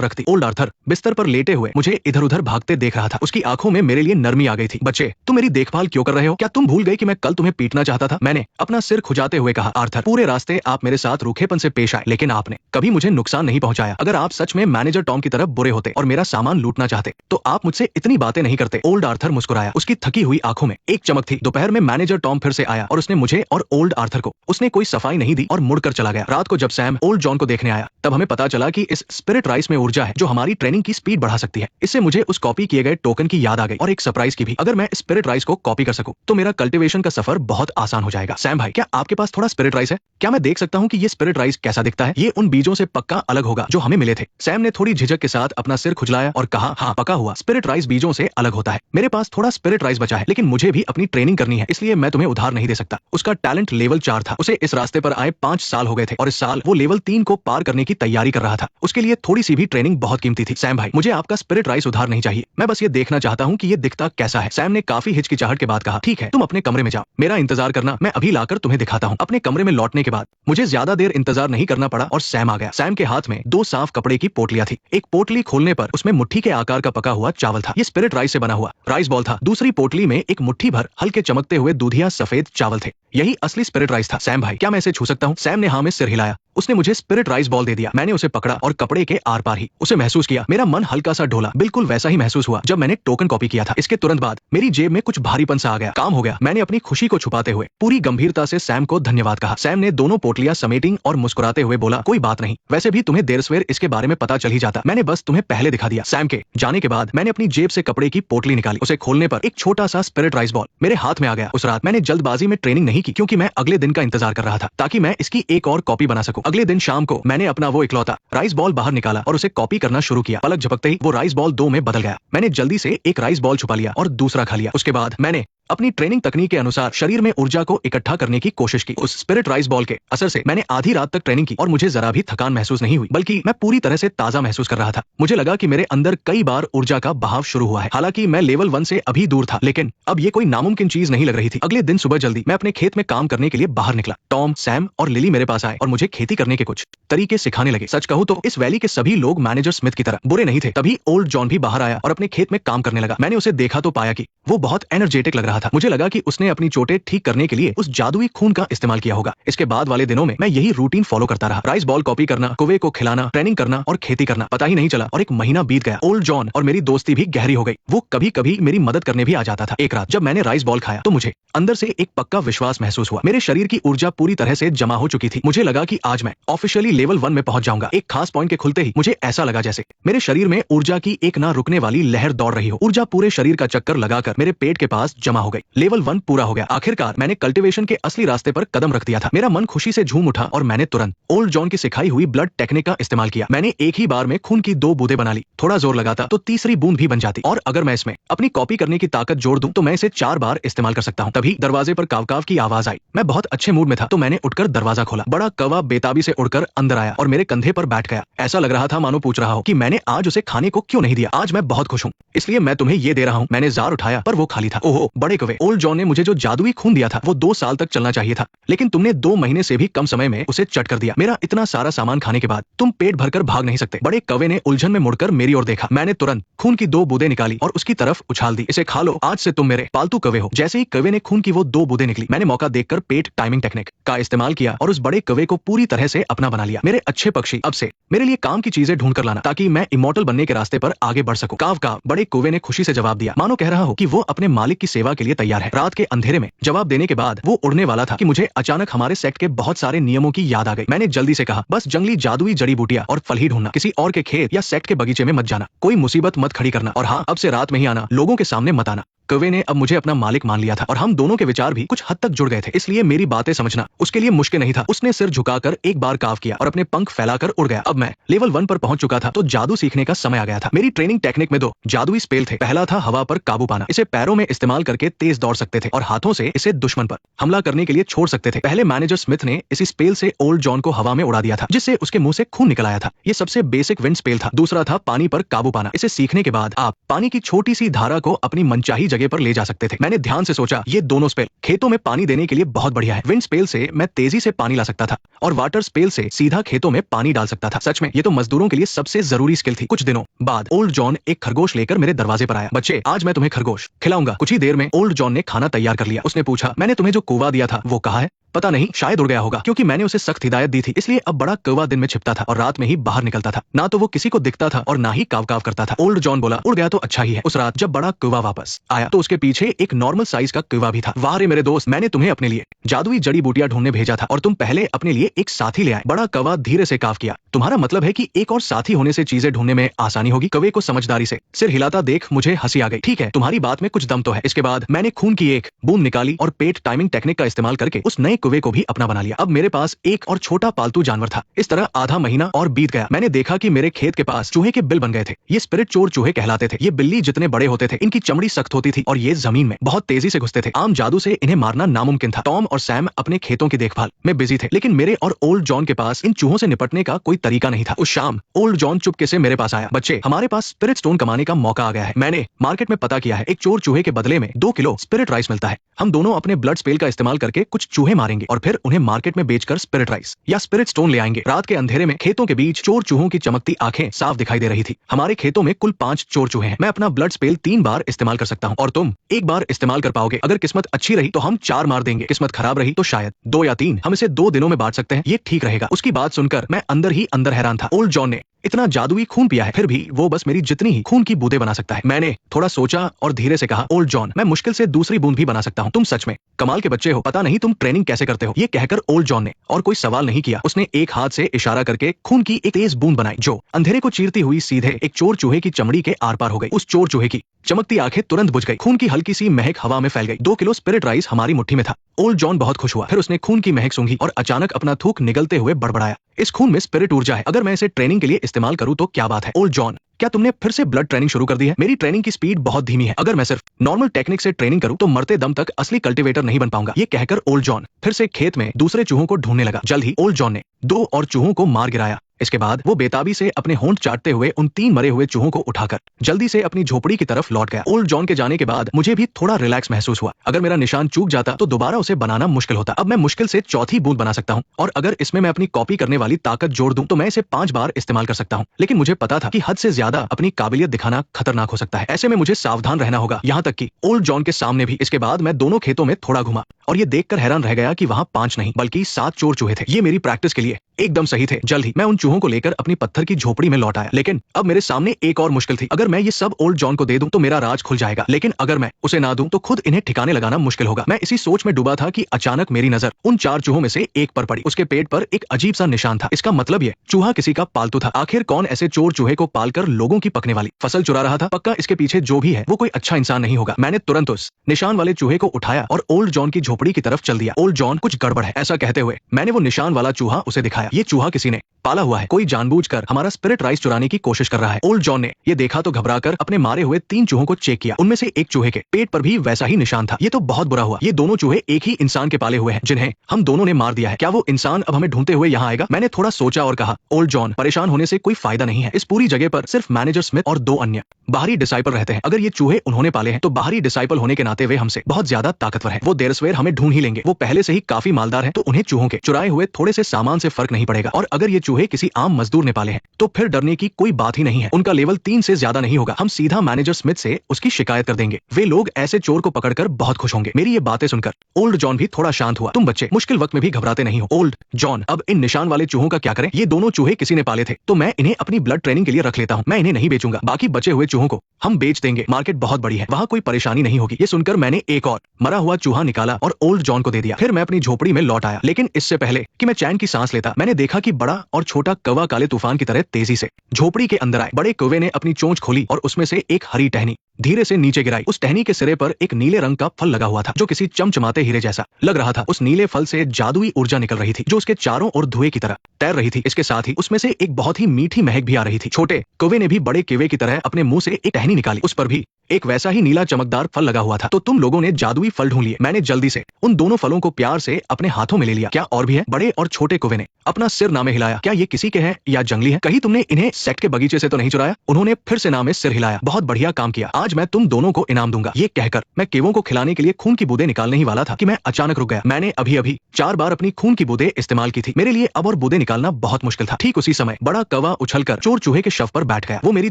रख दी। ओल्ड आर्थर बिस्तर पर लेटे हुए मुझे इधर उधर भागते देख रहा था। उसकी आंखों में मेरे लिए नरमी आ गई थी। बच्चे, तुम मेरी देखभाल क्यों कर रहे हो? क्या तुम भूल गए कि मैं कल तुम्हें पीटना चाहता था? मैंने अपना सिर खुजाते हुए कहा, आर्थर, पूरे रास्ते आप मेरे साथ रूखेपन से पेश आए, लेकिन आपने कभी मुझे नुकसान नहीं पहुंचाया। अगर आप सच में मैनेजर टॉम की तरफ बुरे होते और मेरा सामान लूटना चाहते तो आप मुझसे इतनी बातें नहीं करते। ओल्ड आर्थर मुस्कुराया। उसकी थकी हुई आंखों में एक चमक थी। दोपहर में मैनेजर टॉम फिर से आया और उसने मुझे और ओल्ड आर्थर को उसने कोई सफाई नहीं दी और मुड़कर चला गया। रात को जब सैम ओल्ड जॉन को देखने आया तब हमें पता चला कि इस स्पिरिट राइस में ऊर्जा है जो हमारी ट्रेनिंग की स्पीड बढ़ा सकती है। इससे मुझे उस कॉपी किए गए टोकन की याद आ गई और एक सरप्राइज की भी। अगर मैं स्पिरिट राइस को कॉपी कर सकूं तो मेरा कल्टीवेशन का सफर बहुत आसान हो जाएगा। सैम भाई, क्या आपके पास थोड़ा स्पिरिट राइस है? क्या मैं देख सकता हूं कि ये स्पिरिट राइस कैसा दिखता है? ये उन बीजों से पक्का अलग होगा जो हमें मिले थे। सैम ने थोड़ी झिझक के साथ अपना सिर खुजलाया और कहा, हाँ, पका हुआ स्पिरिट राइस बीजों से अलग होता है। मेरे पास थोड़ा स्पिरिट राइस बचा है, लेकिन मुझे भी अपनी ट्रेनिंग करनी है, इसलिए मैं तुम्हें उधार नहीं दे सकता। उसका टैलेंट लेवल 4 था। उसे इस रास्ते पर आए 5 साल हो गए थे और इस साल वो लेवल 3 को पार करने की तैयारी कर रहा था। उसके लिए थोड़ी सी भी ट्रेनिंग बहुत कीमती थी। सैम भाई, मुझे आपका स्पिरिट राइस उधार नहीं चाहिए, मैं बस ये देखना चाहता हूँ कि ये दिखता कैसा है। सैम ने काफी हिचकिचाहट के बाद कहा, ठीक है, तुम अपने कमरे में जाओ, मेरा इंतजार करना, मैं अभी लाकर तुम्हें दिखाता हूँ। अपने कमरे में लौटने के बाद मुझे ज्यादा देर इंतजार नहीं करना पड़ा और सैम आ गया। सैम के हाथ में 2 साफ कपड़े की पोटलियां थी। एक पोटली खोलने पर उसमें मुट्ठी के आकार का पका हुआ चावल था। ये स्पिरिट राइस से बना हुआ राइस बॉल था। दूसरी पोटली में एक मुट्ठी भर हल्के चमकते हुए दूधिया सफेद चावल थे। यही असली स्पिरिट राइस था। सैम भाई, क्या मैं इसे छू सकता हूँ? सैम ने हाँ में सिर हिलाया। उसने मुझे स्पिरिट राइस बॉल दे दिया। मैंने उसे पकड़ा और कपड़े के आर पार ही उसे महसूस किया। मेरा मन हल्का सा ढोला। बिल्कुल वैसा ही महसूस हुआ जब मैंने टोकन कॉपी किया था। इसके तुरंत बाद मेरी जेब में कुछ भारीपन सा आ गया। काम हो गया। मैंने अपनी खुशी को छुपाते हुए पूरी गंभीरता से सैम को धन्यवाद कहा। सैम ने दोनों पोटलियां समेटी और मुस्कुराते हुए बोला, कोई बात नहीं, वैसे भी तुम्हें देर सवेर इसके बारे में पता चल ही जाता, मैंने बस तुम्हें पहले दिखा दिया। सैम के जाने के बाद मैंने अपनी जेब से कपड़े की पोटली निकाली। उसे खोलने पर एक छोटा सा स्पिरिट राइस बॉल मेरे हाथ में आ गया। उस रात मैंने जल्दबाजी में ट्रेनिंग नहीं की क्योंकि मैं अगले दिन का इंतजार कर रहा था ताकि मैं इसकी एक और कॉपी बना सकूं। अगले दिन शाम को मैंने अपना वो इकलौता राइस बॉल बाहर निकाला और उसे कॉपी करना शुरू किया। पलक झपकते ही वो राइस बॉल 2 में बदल गया। मैंने जल्दी से एक राइस बॉल छुपा लिया और दूसरा खा लिया। उसके बाद मैंने अपनी ट्रेनिंग तकनीक के अनुसार शरीर में ऊर्जा को इकट्ठा करने की कोशिश की। उस स्पिरिट राइस बॉल के असर से मैंने आधी रात तक ट्रेनिंग की और मुझे जरा भी थकान महसूस नहीं हुई, बल्कि मैं पूरी तरह से ताजा महसूस कर रहा था। मुझे लगा कि मेरे अंदर कई बार ऊर्जा का बहाव शुरू हुआ है। हालांकि मैं लेवल 1 से अभी दूर था, लेकिन अब ये कोई नामुमकिन चीज नहीं लग रही थी। अगले दिन सुबह जल्दी मैं अपने खेत में काम करने के लिए बाहर निकला। टॉम, सैम और लिली मेरे पास आए और मुझे खेती करने के कुछ तरीके सिखाने लगे। सच कहूं तो इस वैली के सभी लोग मैनेजर स्मिथ की तरह बुरे नहीं थे। तभी ओल्ड जॉन भी बाहर आया और अपने खेत में काम करने लगा। मैंने उसे देखा तो पाया कि वो बहुत एनर्जेटिक लग रहा था। मुझे लगा कि उसने अपनी चोटें ठीक करने के लिए उस जादुई खून का इस्तेमाल किया होगा। इसके बाद वाले दिनों में मैं यही रूटीन फॉलो करता रहा। राइस बॉल कॉपी करना, कुएं को खिलाना, ट्रेनिंग करना और खेती करना। पता ही नहीं चला और 1 महीना बीत गया। ओल्ड जॉन और मेरी दोस्ती भी गहरी हो गई। वो कभी कभी मेरी मदद करने भी आ जाता था। एक रात जब मैंने राइस बॉल खाया तो मुझे अंदर से एक पक्का विश्वास महसूस हुआ। मेरे शरीर की ऊर्जा पूरी तरह से जमा हो चुकी थी। मुझे लगा कि आज मैं ऑफिशियली लेवल 1 में पहुंच जाऊंगा। एक खास पॉइंट के खुलते ही मुझे ऐसा लगा जैसे मेरे शरीर में ऊर्जा की एक ना रुकने वाली लहर दौड़ रही हो। ऊर्जा पूरे शरीर का चक्कर लगाकर मेरे पेट के पास जमा हो गई। लेवल 1 पूरा हो गया। आखिरकार मैंने कल्टीवेशन के असली रास्ते पर कदम रख दिया था। मेरा मन खुशी से झूम उठा और मैंने तुरंत ओल्ड जॉन की सिखाई हुई ब्लड टेक्निक का इस्तेमाल किया। मैंने एक ही बार में खून की 2 बूंदें बना ली। थोड़ा जोर लगाता तो तीसरी बूंद भी बन जाती और अगर मैं इसमें अपनी कॉपी करने की ताकत जोड़ दूं तो मैं इसे 4 बार इस्तेमाल कर सकता हूं। तभी दरवाजे पर काव काव की आवाज आई। मैं बहुत अच्छे मूड में था तो मैंने उठकर दरवाजा खोला। बड़ा कौवा बेताबी से उड़कर अंदर आया और मेरे कंधे पर बैठ गया। ऐसा लग रहा था मानो पूछ रहा हो कि मैंने आज उसे खाने को क्यों नहीं दिया। आज मैं बहुत खुश हूँ, इसलिए मैं तुम्हें ये दे रहा हूँ। मैंने जार उठाया पर वो खाली था। ओहो बड़े कौवे, ओल्ड जॉन ने मुझे जो जादुई खून दिया था वो 2 साल तक चलना चाहिए था, लेकिन तुमने 2 महीने से भी कम समय में उसे चट कर दिया। मेरा इतना सारा सामान खाने के बाद तुम पेट भरकर भाग नहीं सकते। बड़े कौवे ने उलझन में मुड़कर मेरी मेरी ओर देखा। मैंने तुरंत खून की 2 बूंदें निकाली और उसकी तरफ उछाल दी। इसे खा लो, आज से तुम मेरे पालतू कौवे हो। जैसे ही कौवे ने खून की वो 2 बूंदें निकली, मैंने मौका देखकर पेट टाइमिंग टेक्निक का इस्तेमाल किया और उस बड़े कौवे को पूरी तरह से अपना बना लिया। मेरे अच्छे पक्षी, अब से मेरे लिए काम की चीजें ढूंढ कर लाना ताकि मैं इमॉर्टल बनने के रास्ते पर आगे बढ़ सकूं। काव काव, बड़े कौवे ने खुशी से जवाब दिया, मानो कह रहा हो कि वो अपने मालिक की सेवा के लिए तैयार है। रात के अंधेरे में जवाब देने के बाद वो उड़ने वाला था कि मुझे अचानक हमारे सेक्ट के बहुत सारे नियमों की याद आ गई। मैंने जल्दी से कहा, बस जंगली जादुई जड़ी बूटियां और फल ही ढूंढना, किसी और के खेत या सेक्ट के बगीचे में मत जाना, कोई मुसीबत मत खड़ी करना, और हाँ, अब से रात में ही आना, लोगों के सामने मत आना। कौवे ने अब मुझे अपना मालिक मान लिया था और हम दोनों के विचार भी कुछ हद तक जुड़ गए थे, इसलिए मेरी बातें समझना उसके लिए मुश्किल नहीं था। उसने सिर झुकाकर एक बार काव किया और अपने पंख फैलाकर उड़ गया। अब मैं लेवल 1 पर पहुंच चुका था, तो जादू सीखने का समय आ गया था। मेरी ट्रेनिंग टेक्निक में 2 जादुई स्पेल थे। पहला था हवा पर काबू पाना, इसे पैरों में इस्तेमाल करके तेज दौड़ सकते थे और हाथों से इसे दुश्मन पर हमला करने के लिए छोड़ सकते थे। पहले मैनेजर स्मिथ ने इसी स्पेल से ओल्ड जॉन को हवा में उड़ा दिया था, जिससे उसके मुंह से खून निकल आया था। ये सबसे बेसिक विंड स्पेल था। दूसरा था पानी पर काबू पाना, इसे सीखने के बाद आप पानी की छोटी सी धारा को अपनी मनचाही जगह पर ले जा सकते थे। मैंने ध्यान से सोचा, ये दोनों स्पेल खेतों में पानी देने के लिए बहुत बढ़िया है। विंड स्पेल से मैं तेजी से पानी ला सकता था और वाटर स्पेल से सीधा खेतों में पानी डाल सकता था। सच में ये तो मजदूरों के लिए सबसे जरूरी स्किल थी। कुछ दिनों बाद ओल्ड जॉन एक खरगोश लेकर मेरे दरवाजे पर आया। बच्चे, आज मैं तुम्हें खरगोश खिलाऊंगा। कुछ ही देर में ओल्ड जॉन ने खाना तैयार कर लिया। उसने पूछा, मैंने तुम्हें जो कौवा दिया था वो कहाँ है? पता नहीं, शायद उड़ गया होगा, क्योंकि मैंने उसे सख्त हिदायत दी थी। इसलिए अब बड़ा कौवा दिन में छिपता था और रात में ही बाहर निकलता था। ना तो वो किसी को दिखता था और ना ही काव काव करता था। ओल्ड जॉन बोला, उड़ गया तो अच्छा ही है। उस रात जब बड़ा कौवा वापस आया तो उसके पीछे एक नॉर्मल साइज का कौवा भी था। वाह रे मेरे दोस्त, मैंने तुम्हें अपने लिए जादुई जड़ी बूटियां ढूंढने भेजा था और तुम पहले अपने लिए एक साथी ले आए। बड़ा कौवा धीरे से काव किया, तुम्हारा मतलब है कि एक और साथी होने से चीजें ढूंढने में आसानी होगी। कौवे को समझदारी से सिर हिलाता देख मुझे हंसी आ गई। ठीक है, तुम्हारी बात में कुछ दम तो है। इसके बाद मैंने खून की एक बूंद निकाली और पेट टाइमिंग टेक्निक का इस्तेमाल करके उस नए कौवे को भी अपना बना लिया। अब मेरे पास एक और छोटा पालतू जानवर था। इस तरह आधा महीना और बीत गया। मैंने देखा कि मेरे खेत के पास चूहे के बिल बन गए थे। ये स्पिरिट चोर चूहे कहलाते थे। ये बिल्ली जितने बड़े होते थे, इनकी चमड़ी सख्त होती थी और ये जमीन में बहुत तेजी से घुसते थे। आम जादू से इन्हें मारना नामुमकिन था। टॉम और सैम अपने खेतों की देखभाल में बिजी थे, लेकिन मेरे और ओल्ड जॉन के पास इन चूहों से निपटने का कोई तरीका नहीं था। उस शाम ओल्ड जॉन चुपके से मेरे पास आया। बच्चे, हमारे पास स्पिरिट स्टोन कमाने का मौका आ गया है। मैंने मार्केट में पता किया है, एक चोर चूहे के बदले में 2 किलो स्पिरिट राइस मिलता है। हम दोनों अपने ब्लड स्पेल का इस्तेमाल करके कुछ चूहे मारेंगे और फिर उन्हें मार्केट में बेचकर स्पिरिट राइस या स्पिरिट स्टोन ले आएंगे। रात के अंधेरे में खेतों के बीच चोर चूहों की चमकती आंखें साफ दिखाई दे रही थी। हमारे खेतों में कुल 5 चोर चूहे हैं। मैं अपना ब्लड स्पेल 3 बार इस्तेमाल कर सकता हूँ और तुम 1 बार इस्तेमाल कर पाओगे। अगर किस्मत अच्छी रही तो हम 4 मार देंगे, किस्मत खराब रही तो शायद 2 या 3। हम इसे 2 दिनों में बांट सकते हैं, ये ठीक रहेगा। उसकी बात सुनकर मैं अंदर ही अंदर हैरान था। ओल्ड जॉन ने इतना जादुई खून पिया है, फिर भी वो बस मेरी जितनी ही खून की बूंदें बना सकता है। मैंने थोड़ा सोचा और धीरे से कहा, ओल्ड जॉन, मैं मुश्किल से दूसरी बूंद भी बना सकता हूँ। तुम सच में कमाल के बच्चे हो, पता नहीं तुम ट्रेनिंग कैसे करते हो। ये कहकर ओल्ड जॉन ने और कोई सवाल नहीं किया। उसने एक हाथ से इशारा करके खून की एक तेज बूंद बनाई जो अंधेरे को चीरती हुई सीधे एक चोर चूहे की चमड़ी के आर पार हो गई। उस चोर चूहे की चमकती आंखें तुरंत बुझ गई। खून की हल्की सी महक हवा में फैल गई। 2 किलो स्पिरिट राइस हमारी मुट्ठी में था। ओल्ड जॉन बहुत खुश हुआ। फिर उसने खून की महक सूंघी और अचानक अपना थूक निगलते हुए बड़बड़ाया, इस खून में स्पिरिट ऊर्जा है। अगर मैं इसे ट्रेनिंग के लिए इस्तेमाल करूं तो क्या बात है। ओल्ड जॉन, क्या तुमने फिर से ब्लड ट्रेनिंग शुरू कर दी है? मेरी ट्रेनिंग की स्पीड बहुत धीमी है। अगर मैं सिर्फ नॉर्मल टेक्निक से ट्रेनिंग करूं तो मरते दम तक असली कल्टीवेटर नहीं बन पाऊंगा। ये कहकर ओल्ड जॉन फिर से खेत में दूसरे चूहों को ढूंढने लगा। जल्द ही ओल्ड जॉन ने 2 और चूहों को मार गिराया। इसके बाद वो बेताबी से अपने होंठ चाटते हुए उन 3 मरे हुए चूहों को उठाकर जल्दी से अपनी झोपड़ी की तरफ लौट गया। ओल्ड जॉन के जाने के बाद मुझे भी थोड़ा रिलैक्स महसूस हुआ। अगर मेरा निशान चूक जाता तो दोबारा उसे बनाना मुश्किल होता। अब मैं मुश्किल से चौथी बूंद बना सकता हूँ और अगर इसमें मैं अपनी कॉपी करने वाली ताकत जोड़ दूं तो मैं इसे 5 बार इस्तेमाल कर सकता हूँ। लेकिन मुझे पता था कि हद से ज्यादा अपनी काबिलियत दिखाना खतरनाक हो सकता है। ऐसे में मुझे सावधान रहना होगा, यहाँ तक कि ओल्ड जॉन के सामने भी। इसके बाद मैं दोनों खेतों में थोड़ा घुमा और ये देखकर हैरान रह गया कि वहाँ 5 नहीं बल्कि 7 चोर चूहे थे। ये मेरी प्रैक्टिस के लिए एकदम सही थे। जल्द ही मैं उन चूहों को लेकर अपनी पत्थर की झोपड़ी में लौट आया। लेकिन अब मेरे सामने एक और मुश्किल थी। अगर मैं ये सब ओल्ड जॉन को दे दूं तो मेरा राज खुल जाएगा, लेकिन अगर मैं उसे ना दूं तो खुद इन्हें ठिकाने लगाना मुश्किल होगा। मैं इसी सोच में डूबा था कि अचानक मेरी नजर उन 4 चूहों में से एक पर पड़ी। उसके पेट पर एक अजीब सा निशान था। इसका मतलब ये चूहा किसी का पालतू था। आखिर कौन ऐसे चोर चूहे को पालकर लोगों की पकने वाली फसल चुरा रहा था? पक्का इसके पीछे जो भी है वो कोई अच्छा इंसान नहीं होगा। मैंने तुरंत उस निशान वाले चूहे को उठाया और ओल्ड जॉन की झोपड़ी की तरफ चल दिया। ओल्ड जॉन, कुछ गड़बड़ है। ऐसा कहते हुए मैंने वो निशान वाला चूहा उसे दिखाया। ये चूहा किसी ने पाला हुआ है, कोई जानबूझकर हमारा स्पिरिट राइस चुराने की कोशिश कर रहा है। ओल्ड जॉन ने ये देखा तो घबराकर अपने मारे हुए 3 चूहों को चेक किया। उनमें से एक चूहे के पेट पर भी वैसा ही निशान था। ये तो बहुत बुरा हुआ। ये दोनों चूहे एक ही इंसान के पाले हुए हैं जिन्हें हम दोनों ने मार दिया है। क्या वो इंसान अब हमें ढूंढते हुए यहाँ आएगा? मैंने थोड़ा सोचा और कहा, ओल्ड जॉन, परेशान होने से कोई फायदा नहीं है। इस पूरी जगह पर सिर्फ मैनेजर स्मिथ और 2 अन्य बाहरी डिसाइपल रहते हैं। अगर ये चूहे उन्होंने पाले हैं तो बाहरी डिसाइपल होने के नाते वे हमसे बहुत ज्यादा ताकतवर है। वो देर सवेर हमें ढूंढ ही लेंगे। वो पहले से ही काफी मालदार हैं, तो उन्हें चूहों के चुराए हुए थोड़े से सामान से फर्क नहीं पड़ेगा। और अगर ये चूहे किसी आम मजदूर ने पाले हैं तो फिर डरने की कोई बात ही नहीं है। उनका लेवल 3 से ज्यादा नहीं होगा। हम सीधा मैनेजर स्मिथ से उसकी शिकायत कर देंगे। वे लोग ऐसे चोर को पकड़कर बहुत खुश होंगे। मेरी ये बातें सुनकर ओल्ड जॉन भी थोड़ा शांत हुआ। तुम बच्चे मुश्किल वक्त में भी घबराते नहीं हो ओल्ड जॉन। अब इन निशान वाले चूहों का क्या करें? ये दोनों चूहे किसी ने पाले थे, तो मैं इन्हें अपनी ब्लड ट्रेनिंग के लिए रख लेता हूँ। मैं इन्हें नहीं बेचूंगा। बाकी बचे हुए चूहों को हम बेच देंगे। मार्केट बहुत बड़ी है, वहाँ कोई परेशानी नहीं होगी। ये सुनकर मैंने एक और मरा हुआ चूहा निकाला और ओल्ड जॉन को दे दिया। फिर मैं अपनी झोपड़ी में लौट आया। लेकिन इससे पहले कि मैं चैन की सांस लेता, मैंने देखा कि बड़ा और छोटा कौवा काले तूफान की तरह तेजी से झोपड़ी के अंदर आए। बड़े कौवे ने अपनी चोंच खोली और उसमें से एक हरी टहनी धीरे से नीचे गिराई। उस टहनी के सिरे पर एक नीले रंग का फल लगा हुआ था, जो किसी चमचमाते हीरे जैसा लग रहा था। उस नीले फल से जादुई ऊर्जा निकल रही थी, जो उसके चारों ओर धुएं की तरह तैर रही थी। इसके साथ ही उसमें से एक बहुत ही मीठी महक भी आ रही थी। छोटे कौवे ने भी बड़े कौवे की तरह अपने मुंह से एक टहनी निकाली। उस पर भी एक वैसा ही नीला चमकदार फल लगा हुआ था। तो तुम लोगों ने जादुई फल ढूंढ लिए। मैंने जल्दी से उन दोनों फलों को प्यार से अपने हाथों में ले लिया। क्या और भी है? बड़े और छोटे कौवे ने अपना सिर नामे हिलाया। क्या ये किसी के हैं या जंगली हैं? कहीं तुमने इन्हें सेट के बगीचे से तो नहीं चुराया? उन्होंने फिर से नामे सिर हिलाया। बहुत बढ़िया काम किया, आज मैं तुम दोनों को इनाम दूंगा। ये कहकर मैं कौवों को खिलाने के लिए खून की बूंदें निकालने ही वाला था कि मैं अचानक रुक गया। मैंने अभी अभी 4 बार अपनी खून की बूंदें इस्तेमाल की थी। मेरे लिए अब और बूंदें निकालना बहुत मुश्किल था। ठीक उसी समय बड़ा कौवा उछलकर चोर चूहे के शव पर बैठ गया। वो मेरी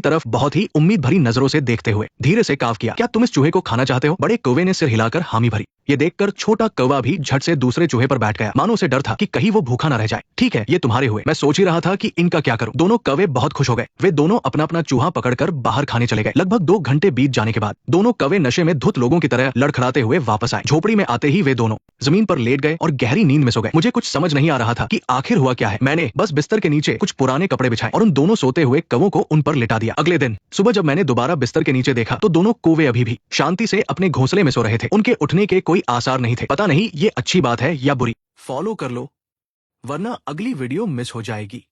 तरफ बहुत ही उम्मीद भरी नजरों से देखते हुए धीरे से काव किया। क्या तुम इस चूहे को खाना चाहते हो? बड़े कौवे ने सिर हिलाकर हामी भरी। ये देखकर छोटा कौवा भी झट से दूसरे चूहे पर बैठ गया, मानो उसे डर था कि कहीं वो भूखा न रह जाए। ठीक है, ये तुम्हारे हुए। मैं सोच ही रहा था कि इनका क्या करूं। दोनों कौवे बहुत खुश हो गए। वे दोनों अपना अपना चूहा पकड़कर बाहर खाने चले गए। लगभग 2 घंटे बीत जाने के बाद दोनों कौवे नशे में धुत लोगों की तरह लड़खड़ाते हुए वापस आए। झोपड़ी में आते ही वे दोनों जमीन पर लेट गए और गहरी नींद में सो गए। मुझे कुछ समझ नहीं आ रहा था कि आखिर हुआ क्या है। मैंने बस बिस्तर के नीचे कुछ पुराने कपड़े बिछाए और उन दोनों सोते हुए कौवों को उन पर लिटा दिया। अगले दिन सुबह जब मैंने दोबारा बिस्तर के नीचे देखा तो दोनों कौवे अभी भी शांति से अपने घोंसले में सो रहे थे। उनके उठने के कोई आसार नहीं थे। पता नहीं ये अच्छी बात है या बुरी। फॉलो कर लो वरना अगली वीडियो मिस हो जाएगी।